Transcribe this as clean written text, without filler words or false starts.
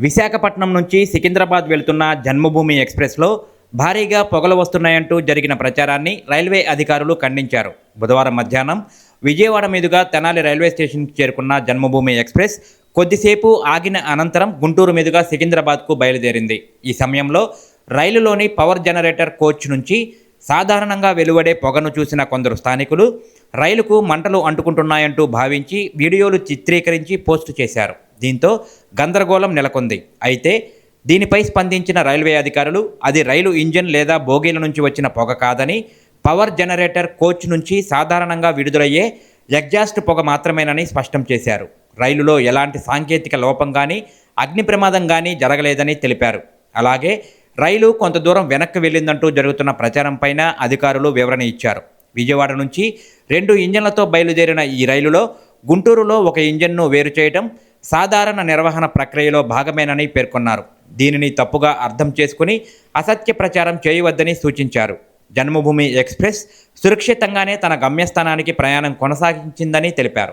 విశాఖపట్నం నుంచి సికింద్రాబాద్ వెళ్తున్న జన్మభూమి ఎక్స్ప్రెస్లో భారీగా పొగలు వస్తున్నాయంటూ జరిగిన ప్రచారాన్ని రైల్వే అధికారులు ఖండించారు. బుధవారం మధ్యాహ్నం విజయవాడ మీదుగా తెనాలి రైల్వే స్టేషన్కి చేరుకున్న జన్మభూమి ఎక్స్ప్రెస్ కొద్దిసేపు ఆగిన అనంతరం గుంటూరు మీదుగా సికింద్రాబాద్కు బయలుదేరింది. ఈ సమయంలో రైలులోని పవర్ జనరేటర్ కోచ్ నుంచి సాధారణంగా వెలువడే పొగను చూసిన కొందరు స్థానికులు రైలుకు మంటలు అంటుకుంటున్నాయంటూ భావించి వీడియోలు చిత్రీకరించి పోస్టు చేశారు. దీంతో గందరగోళం నెలకొంది. అయితే దీనిపై స్పందించిన రైల్వే అధికారులు అది రైలు ఇంజిన్ లేదా బోగీల నుంచి వచ్చిన పొగ కాదని, పవర్ జనరేటర్ కోచ్ నుంచి సాధారణంగా విడుదలయ్యే ఎగ్జాస్ట్ పొగ మాత్రమేనని స్పష్టం చేశారు. రైలులో ఎలాంటి సాంకేతిక లోపం కానీ అగ్ని ప్రమాదం కానీ జరగలేదని తెలిపారు. అలాగే రైలు కొంత దూరం వెనక్కి వెళ్ళిందంటూ జరుగుతున్న ప్రచారంపైన అధికారులు వివరణ ఇచ్చారు. విజయవాడ నుంచి 2 ఇంజన్లతో బయలుదేరిన ఈ రైలులో గుంటూరులో ఒక ఇంజన్ను వేరు చేయడం సాధారణ నిర్వహణ ప్రక్రియలో భాగమేనని పేర్కొన్నారు. దీనిని తప్పుగా అర్థం చేసుకుని అసత్య ప్రచారం చేయవద్దని సూచించారు. జన్మభూమి ఎక్స్ప్రెస్ సురక్షితంగానే తన గమ్యస్థానానికి ప్రయాణం కొనసాగించిందని తెలిపారు.